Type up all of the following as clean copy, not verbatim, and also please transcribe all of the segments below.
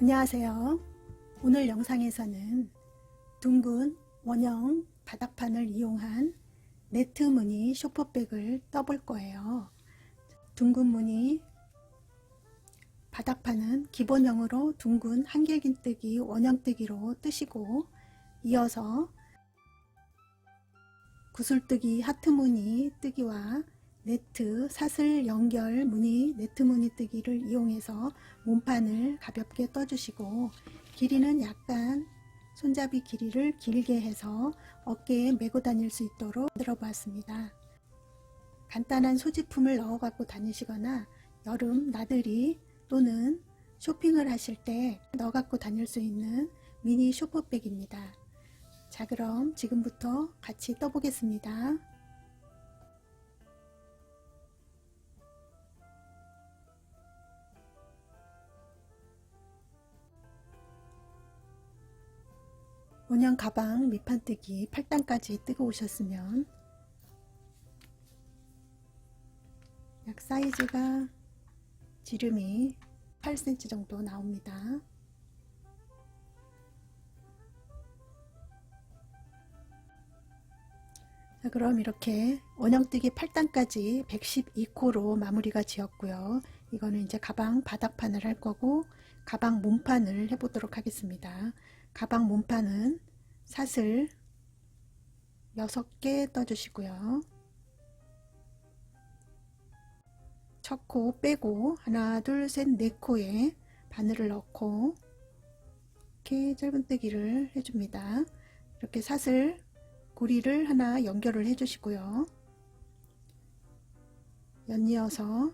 안녕하세요. 오늘 영상에서는 둥근 원형 바닥판을 이용한 네트 무늬 쇼퍼백을 떠볼 거예요. 둥근 무늬 바닥판은 기본형으로 둥근 한길긴뜨기 원형뜨기로 뜨시고, 이어서 구슬뜨기 하트 무늬 뜨기와 네트 사슬 연결 무늬 네트 무늬 뜨기를 이용해서 몸판을 가볍게 떠주시고, 길이는 약간 손잡이 길이를 길게 해서 어깨에 메고 다닐 수 있도록 만들어 보았습니다. 간단한 소지품을 넣어 갖고 다니시거나 여름 나들이 또는 쇼핑을 하실 때 넣어 갖고 다닐 수 있는 미니 쇼퍼백입니다. 자, 그럼 지금부터 같이 떠보겠습니다. 원형 가방 밑판뜨기 8단까지 뜨고 오셨으면 약 사이즈가 지름이 8cm 정도 나옵니다. 자, 그럼 이렇게 원형뜨기 8단까지 112코로 마무리가 지었고요. 이거는 이제 가방 바닥판을 할 거고, 가방 몸판을 해보도록 하겠습니다. 가방 몸판은 사슬 6개 떠주시고요. 첫 코 빼고 하나 둘 셋 네 코에 바늘을 넣고 이렇게 짧은뜨기를 해줍니다. 이렇게 사슬 고리를 하나 연결을 해주시고요. 연이어서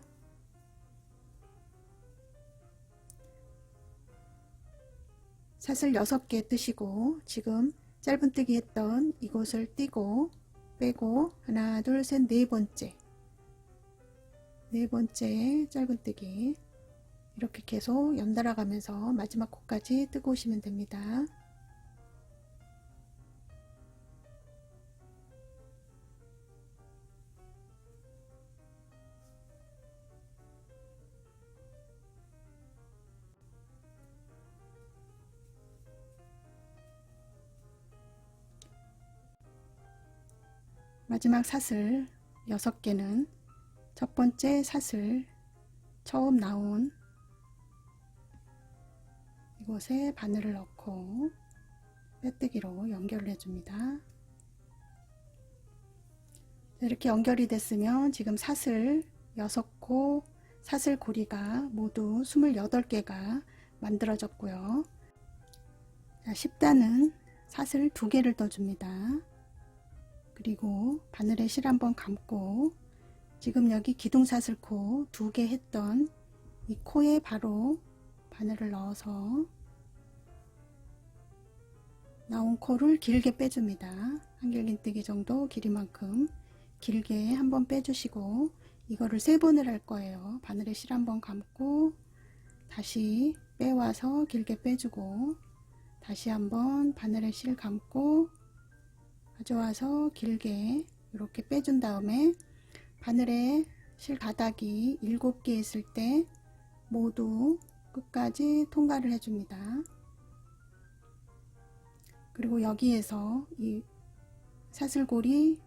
사슬 6개 뜨시고, 지금 짧은뜨기 했던 이곳을 띄고 빼고 하나 둘 셋 네 번째 짧은뜨기, 이렇게 계속 연달아 가면서 마지막 코까지 뜨고 오시면 됩니다. 마지막 사슬 6개는 첫 번째 사슬 처음 나온 이곳에 바늘을 넣고 빼뜨기로 연결을 해줍니다. 이렇게 연결이 됐으면 지금 사슬 6코 사슬 고리가 모두 28개가 만들어졌고요. 10단은 사슬 2개를 떠줍니다. 그리고 바늘에 실 한번 감고, 지금 여기 기둥사슬 코 2개 했던 이 코에 바로 바늘을 넣어서 나온 코를 길게 빼줍니다. 한길긴뜨기 정도 길이만큼 길게 한번 빼주시고, 이거를 3번을 할 거예요. 바늘에 실 한번 감고 다시 빼와서 길게 빼주고, 다시 한번 바늘에 실 감고 가져와서 길게 이렇게 빼준 다음에 바늘에 실 가닥이 7개 있을 때 모두 끝까지 통과를 해줍니다. 그리고 여기에서 이 사슬고리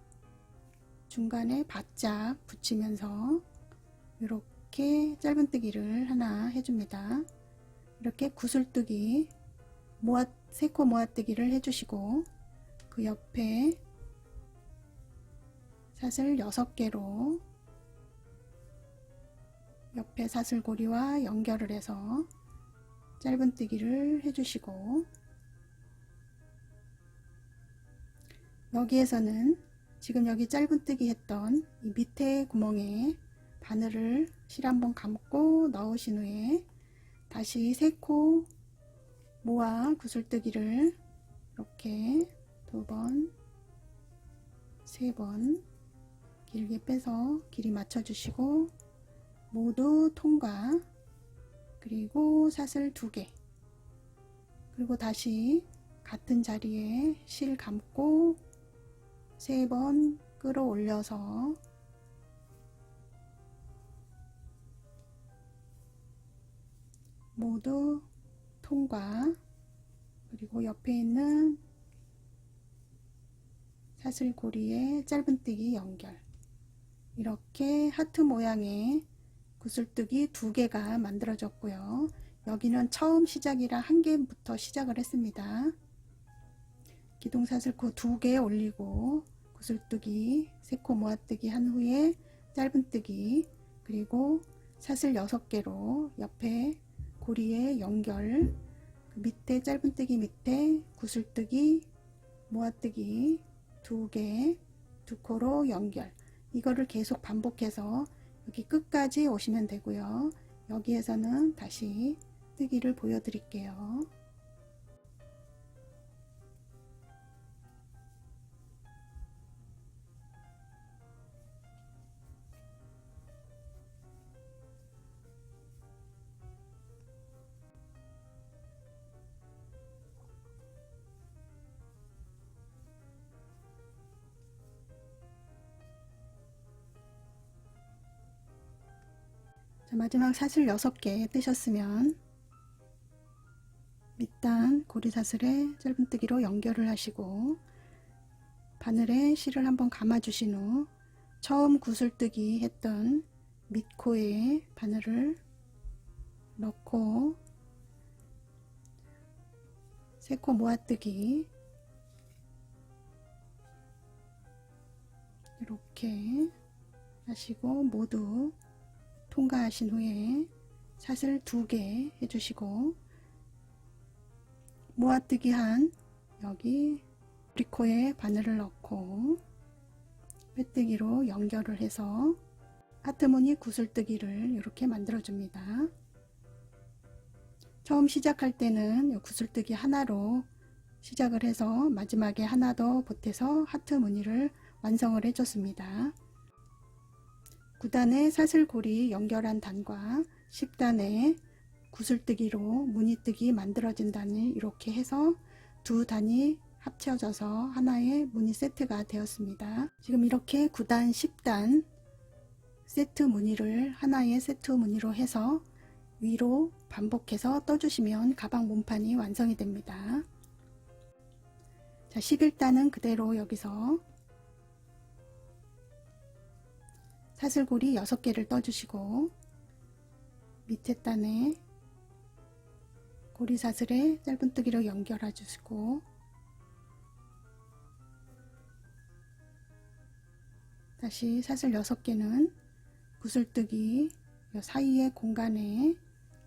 중간에 바짝 붙이면서 이렇게 짧은뜨기를 하나 해줍니다. 이렇게 구슬뜨기 3코 모아뜨기를 해주시고, 그 옆에 사슬 6개로 옆에 사슬고리와 연결을 해서 짧은뜨기를 해주시고, 여기에서는 지금 여기 짧은뜨기 했던 이 밑에 구멍에 바늘을 실 한번 감고 넣으신 후에 다시 3코 모아 구슬뜨기를 이렇게 2번, 3번 길게 빼서 길이 맞춰 주시고 모두 통과, 그리고 사슬 2개, 그리고 다시 같은 자리에 실 감고 3번 끌어올려서 모두 통과, 그리고 옆에 있는 사슬고리에 짧은뜨기 연결, 이렇게 하트 모양의 구슬뜨기 2개가 만들어졌고요. 여기는 처음 시작이라 1개부터 시작을 했습니다. 기둥사슬코 2개 올리고 구슬뜨기 3코 모아뜨기 한 후에 짧은뜨기, 그리고 사슬 6개로 옆에 고리에 연결, 그 밑에 짧은뜨기 밑에 구슬뜨기 모아뜨기 2개 2코로 연결, 이거를 계속 반복해서 여기 끝까지 오시면 되고요. 여기에서는 다시 뜨기를 보여드릴게요. 자, 마지막 사슬 6개 뜨셨으면 밑단 고리사슬에 짧은뜨기로 연결을 하시고 바늘에 실을 한번 감아 주신 후 처음 구슬뜨기 했던 밑코에 바늘을 넣고 3코 모아뜨기 이렇게 하시고 모두 통과하신 후에 사슬 2개 해주시고 모아뜨기 한 여기 브리코에 바늘을 넣고 빼뜨기로 연결을 해서 하트무늬 구슬뜨기를 이렇게 만들어 줍니다. 처음 시작할 때는 구슬뜨기 하나로 시작을 해서 마지막에 하나 더 보태서 하트무늬를 완성을 해줬습니다. 9단에 사슬고리 연결한 단과 10단에 구슬뜨기로 무늬뜨기 만들어진 단을 이렇게 해서 2단이 합쳐져서 하나의 무늬 세트가 되었습니다. 지금 이렇게 9단, 10단 세트 무늬를 하나의 세트 무늬로 해서 위로 반복해서 떠주시면 가방 몸판이 완성이 됩니다. 자, 11단은 그대로 여기서 사슬고리 6개를 떠주시고 밑에 단에 고리사슬에 짧은뜨기로 연결해 주시고 다시 사슬 6개는 구슬뜨기 사이의 공간에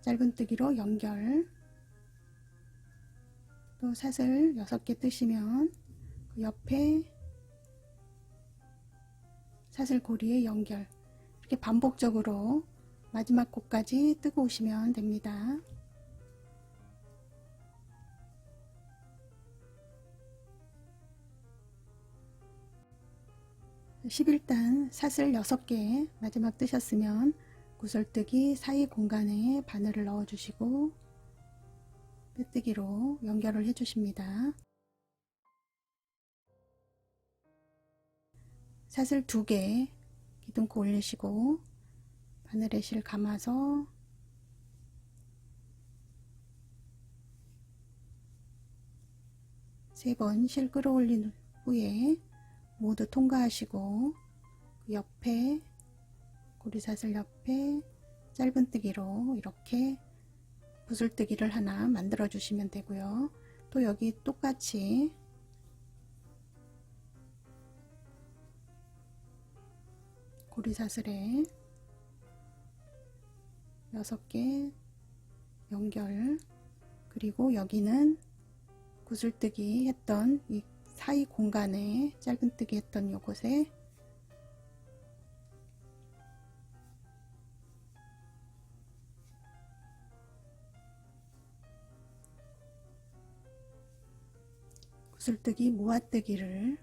짧은뜨기로 연결, 또 사슬 6개 뜨시면 그 옆에 사슬고리에 연결, 이렇게 반복적으로 마지막 코까지 뜨고 오시면 됩니다. 11단 사슬 6개 마지막 뜨셨으면 구슬뜨기 사이 공간에 바늘을 넣어 주시고 빼뜨기로 연결을 해 주십니다. 사슬 2개 기둥코 올리시고 바늘에 실 감아서 세 번 실 끌어올린 후에 모두 통과하시고 그 옆에 고리사슬 옆에 짧은뜨기로 이렇게 구슬뜨기를 하나 만들어 주시면 되고요. 또 여기 똑같이 고리사슬에 6개 연결, 그리고 여기는 구슬뜨기 했던 이 사이 공간에 짧은뜨기 했던 요곳에 구슬뜨기 모아뜨기를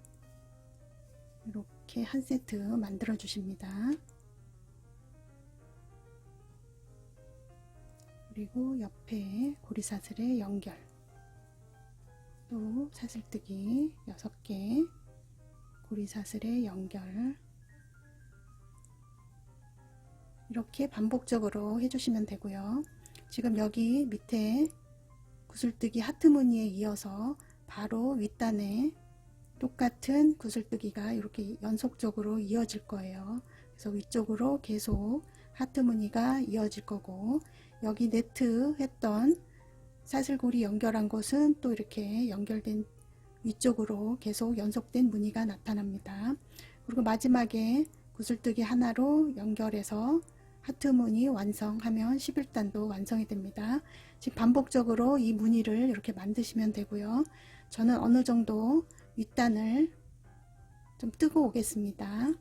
이렇게 한 세트 만들어 주십니다. 그리고 옆에 고리사슬에 연결, 또 사슬뜨기 6개 고리사슬에 연결, 이렇게 반복적으로 해주시면 되고요. 지금 여기 밑에 구슬뜨기 하트 무늬에 이어서 바로 윗단에 똑같은 구슬뜨기가 이렇게 연속적으로 이어질 거예요. 그래서 위쪽으로 계속 하트 무늬가 이어질 거고, 여기 네트 했던 사슬고리 연결한 곳은 또 이렇게 연결된 위쪽으로 계속 연속된 무늬가 나타납니다. 그리고 마지막에 구슬뜨기 하나로 연결해서 하트 무늬 완성하면 11단도 완성이 됩니다. 즉 반복적으로 이 무늬를 이렇게 만드시면 되고요. 저는 어느 정도 윗단을 좀 뜨고 오겠습니다.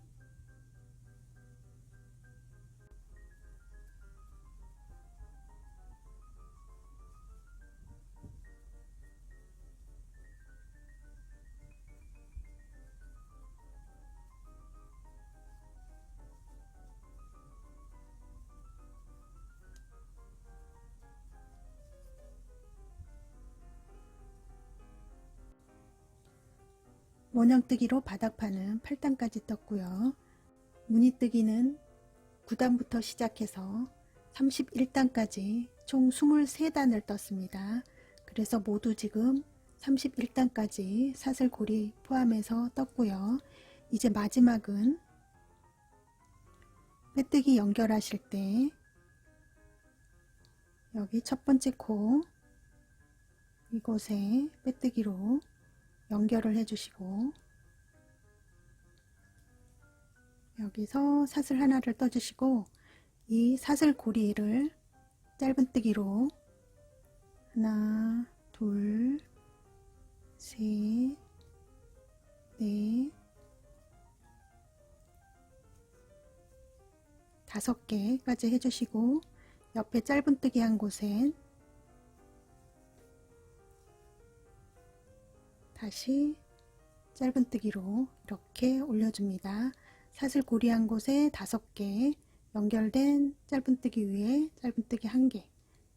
원형뜨기로 바닥판은 8단까지 떴고요. 무늬뜨기는 9단부터 시작해서 31단까지 총 23단을 떴습니다. 그래서 모두 지금 31단까지 사슬고리 포함해서 떴고요. 이제 마지막은 빼뜨기 연결하실 때 여기 첫 번째 코 이곳에 빼뜨기로 연결을 해주시고, 여기서 사슬 하나를 떠주시고 이 사슬 고리를 짧은뜨기로 하나, 둘, 셋, 넷, 5개까지 해주시고, 옆에 짧은뜨기 한 곳엔 다시 짧은뜨기로 이렇게 올려줍니다. 사슬 고리 한 곳에 5개 연결된 짧은뜨기 위에 짧은뜨기 1개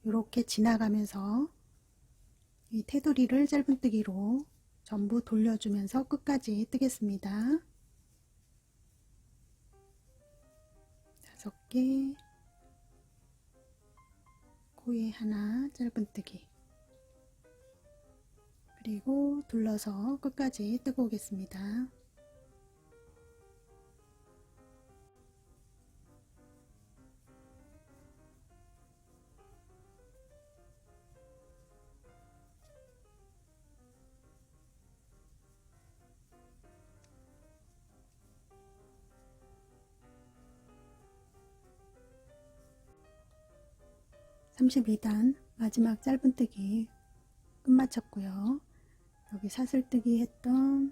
이렇게 지나가면서 이 테두리를 짧은뜨기로 전부 돌려주면서 끝까지 뜨겠습니다. 5개, 코에 하나 짧은뜨기, 그리고 둘러서 끝까지 뜨고 오겠습니다. (32단) 마지막 짧은뜨기 끝마쳤고요. 여기 사슬뜨기 했던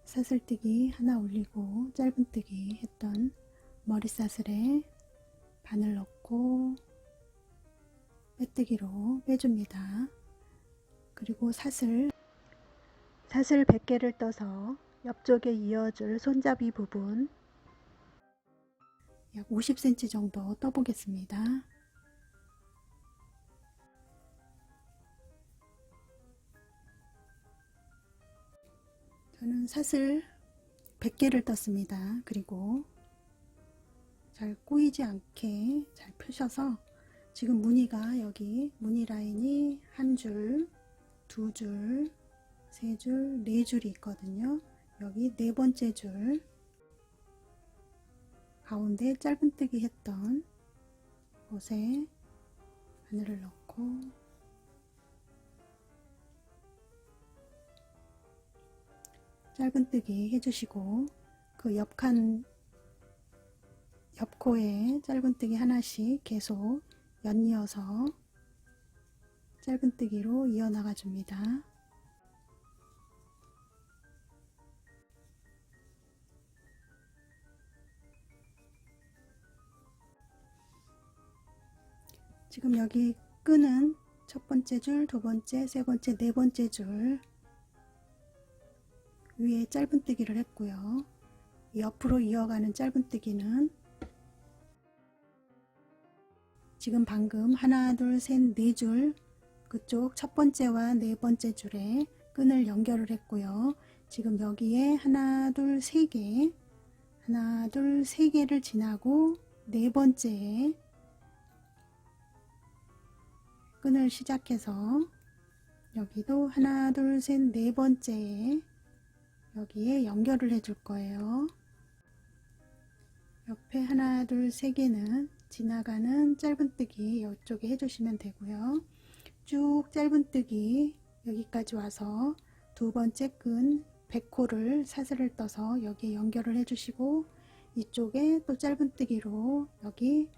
사슬뜨기 하나 올리고 짧은뜨기 했던 머리사슬에 바늘 넣고 빼뜨기로 빼줍니다. 그리고 사슬 100개를 떠서 옆쪽에 이어줄 손잡이 부분 약 50cm 정도 떠보겠습니다. 저는 사슬 100개를 떴습니다. 그리고 잘 꼬이지 않게 잘 펴셔서 지금 무늬가 여기 무늬 라인이 한 줄, 두 줄, 세 줄, 네 줄이 있거든요. 여기 네 번째 줄 가운데 짧은뜨기 했던 곳에 바늘을 넣고 짧은뜨기 해주시고, 그 옆코에 짧은뜨기 하나씩 계속 연이어서 짧은뜨기로 이어나가 줍니다. 지금 여기 끈은 첫 번째 줄, 두 번째, 세 번째, 네 번째 줄 위에 짧은뜨기를 했고요. 옆으로 이어가는 짧은뜨기는 지금 방금 하나, 둘, 셋, 네 줄 그쪽 첫 번째와 네 번째 줄에 끈을 연결을 했고요. 지금 여기에 하나, 둘, 세 개, 하나, 둘, 세 개를 지나고 네 번째에 끈을 시작해서 여기도 하나 둘 셋 네 번째에 여기에 연결을 해줄 거예요. 옆에 하나 둘 세 개는 지나가는 짧은뜨기 이쪽에 해주시면 되고요. 쭉 짧은뜨기 여기까지 와서 두 번째 끈 백호를 사슬을 떠서 여기에 연결을 해주시고 이쪽에 또 짧은뜨기로 여기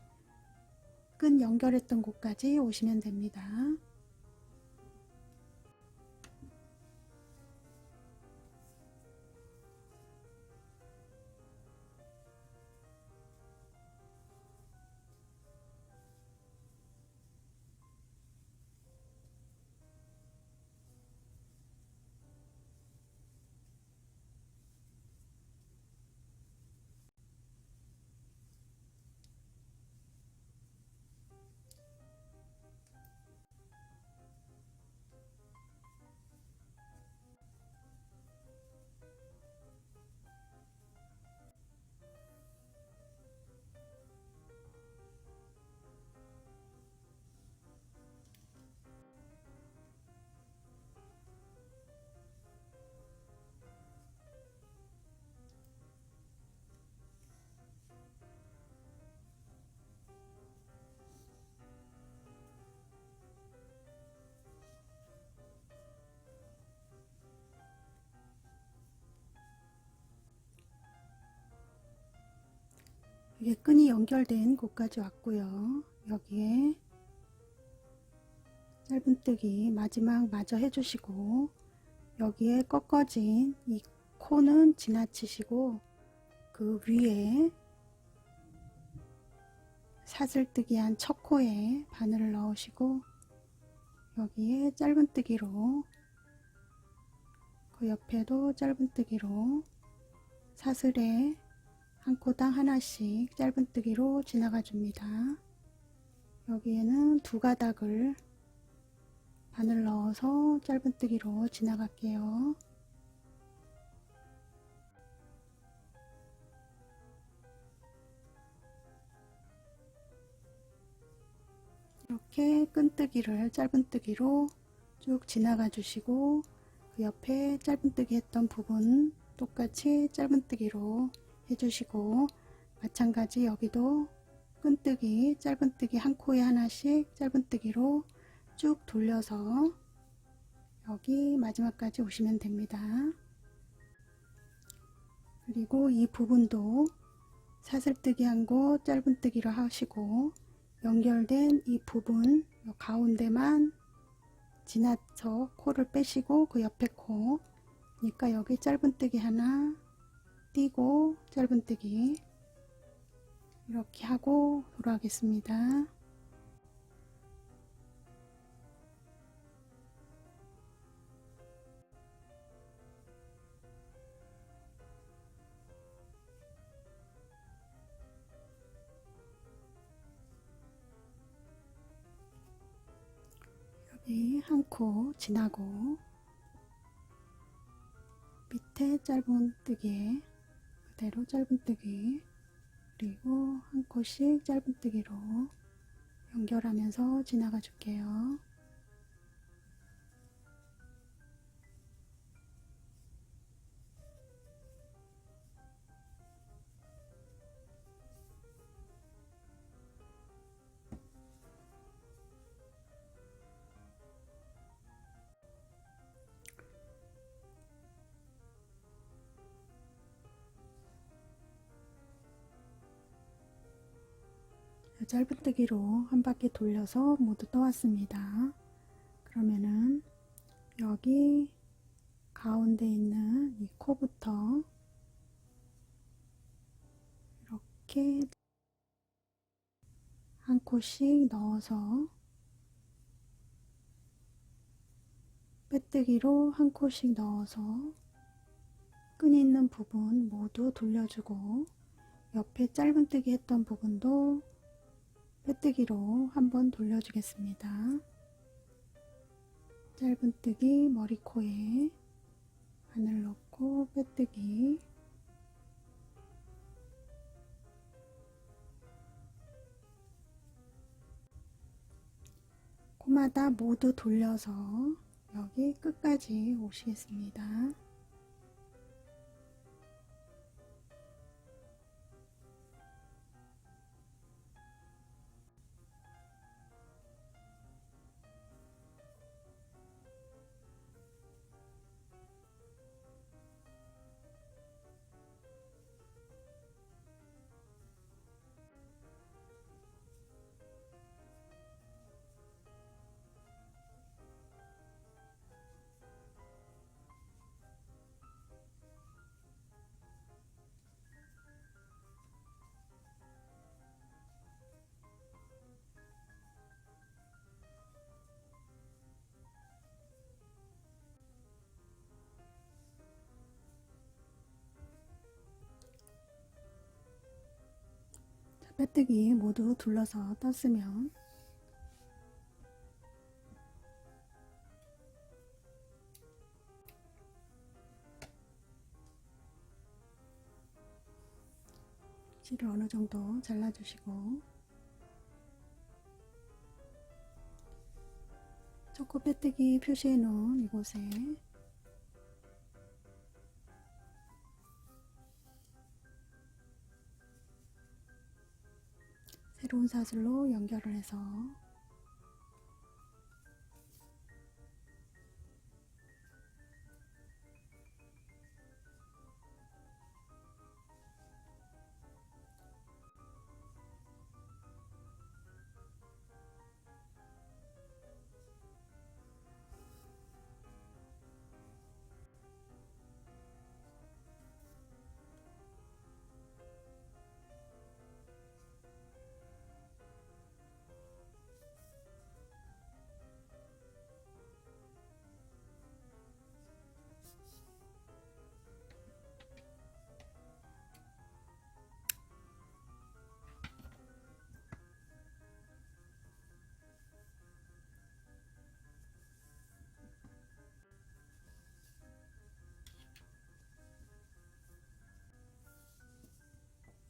끈 연결했던 곳까지 오시면 됩니다. 이게 끈이 연결된 곳까지 왔고요. 여기에 짧은뜨기 마지막 마저 해주시고 여기에 꺾어진 이 코는 지나치시고 그 위에 사슬뜨기 한 첫 코에 바늘을 넣으시고 여기에 짧은뜨기로 그 옆에도 짧은뜨기로 사슬에 한 코당 하나씩 짧은뜨기로 지나가 줍니다. 여기에는 두 가닥을 바늘 넣어서 짧은뜨기로 지나갈게요. 이렇게 끈뜨기를 짧은뜨기로 쭉 지나가 주시고 그 옆에 짧은뜨기 했던 부분 똑같이 짧은뜨기로 해주시고 마찬가지 여기도 끈뜨기 짧은뜨기 한 코에 하나씩 짧은뜨기로 쭉 돌려서 여기 마지막까지 오시면 됩니다. 그리고 이 부분도 사슬뜨기 한 곳 짧은뜨기로 하시고 연결된 이 부분 이 가운데만 지나쳐 코를 빼시고 그 옆에 코 그러니까 여기 짧은뜨기 하나 띄고 짧은뜨기 이렇게 하고 돌아가겠습니다. 여기 한 코 지나고 밑에 짧은뜨기에 그대로 짧은뜨기 그리고 한 코씩 짧은뜨기로 연결하면서 지나가 줄게요. 짧은뜨기로 한 바퀴 돌려서 모두 떠왔습니다. 그러면은 여기 가운데 있는 이 코부터 이렇게 한 코씩 넣어서 빼뜨기로 한 코씩 넣어서 끈 있는 부분 모두 돌려주고 옆에 짧은뜨기 했던 부분도 빼뜨기로 한번 돌려주겠습니다. 짧은뜨기 머리코에 바늘 넣고 빼뜨기 끈마다 모두 돌려서 여기 끝까지 오시겠습니다. 빼뜨기 모두 둘러서 떴으면 실을 어느 정도 잘라주시고 초코 빼뜨기 표시해 놓은 이곳에 새로운 사슬로 연결을 해서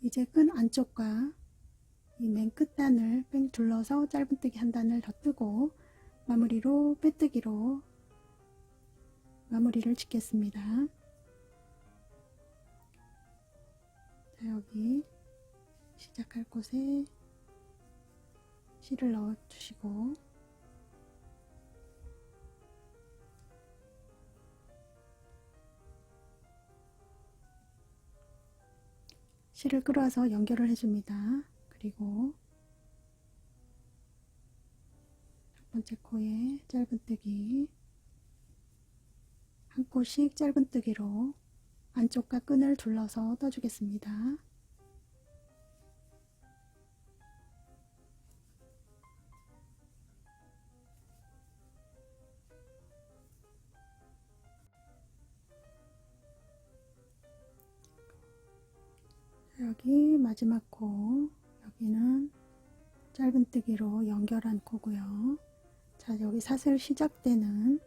이제 끈 안쪽과 이 맨 끝단을 뺑 둘러서 짧은뜨기 한 단을 더 뜨고 마무리로 빼뜨기로 마무리를 짓겠습니다. 자, 여기 시작할 곳에 실을 넣어 주시고 실을 끌어와서 연결을 해줍니다. 그리고 첫 번째 코에 짧은뜨기 한 코씩 짧은뜨기로 안쪽과 끈을 둘러서 떠주겠습니다. 여기 마지막 코, 여기는 짧은뜨기로 연결한 코고요. 자, 여기 사슬 시작되는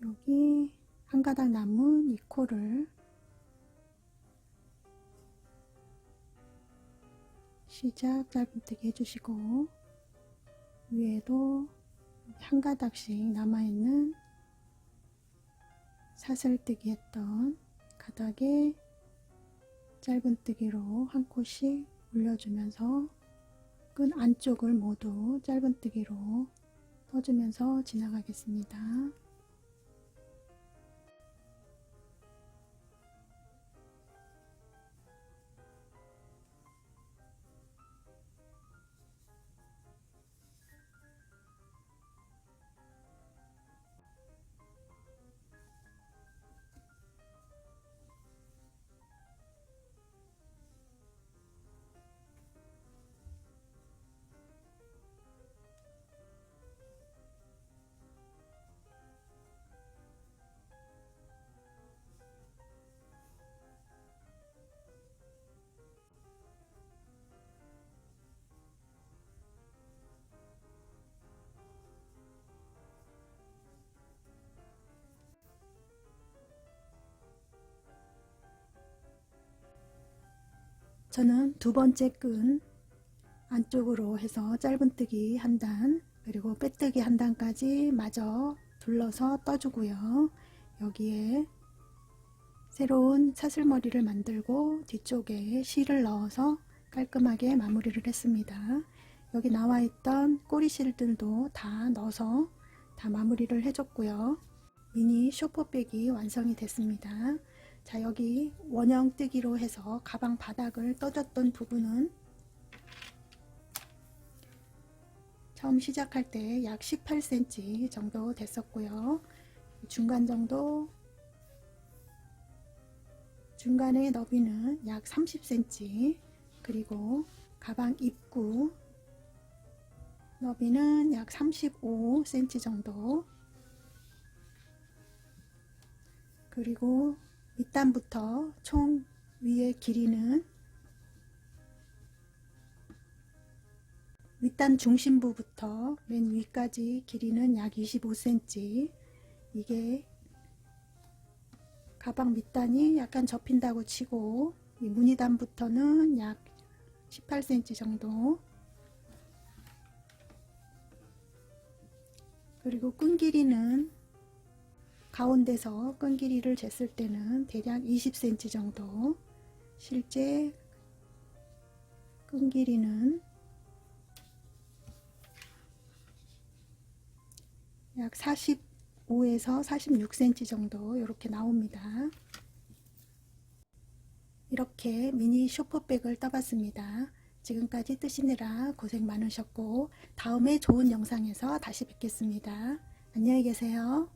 여기 한 가닥 남은 이 코를 시작 짧은뜨기 해주시고 위에도 한 가닥씩 남아있는 사슬뜨기 했던 가닥에 짧은뜨기로 한 코씩 올려주면서 끈 안쪽을 모두 짧은뜨기로 떠주면서 지나가겠습니다. 저는 두 번째 끈 안쪽으로 해서 짧은뜨기 한 단, 그리고 빼뜨기 한 단까지 마저 둘러서 떠주고요. 여기에 새로운 사슬머리를 만들고 뒤쪽에 실을 넣어서 깔끔하게 마무리를 했습니다. 여기 나와 있던 꼬리실들도 다 넣어서 다 마무리를 해줬고요. 미니 쇼퍼백이 완성이 됐습니다. 자, 여기 원형 뜨기로 해서 가방 바닥을 떠줬던 부분은 처음 시작할 때 약 18cm 정도 됐었고요. 중간 정도, 중간의 너비는 약 30cm, 그리고 가방 입구 너비는 약 35cm 정도, 그리고 밑단부터 총 위의 길이는 밑단 중심부부터 맨 위까지 길이는 약 25cm. 이게 가방 밑단이 약간 접힌다고 치고 이 무늬단부터는 약 18cm 정도, 그리고 끈 길이는 가운데서 끈 길이를 쟀을 때는 대략 20cm 정도, 실제 끈 길이는 약 45에서 46cm 정도 이렇게 나옵니다. 이렇게 미니 쇼퍼백을 떠봤습니다. 지금까지 뜨시느라 고생 많으셨고 다음에 좋은 영상에서 다시 뵙겠습니다. 안녕히 계세요.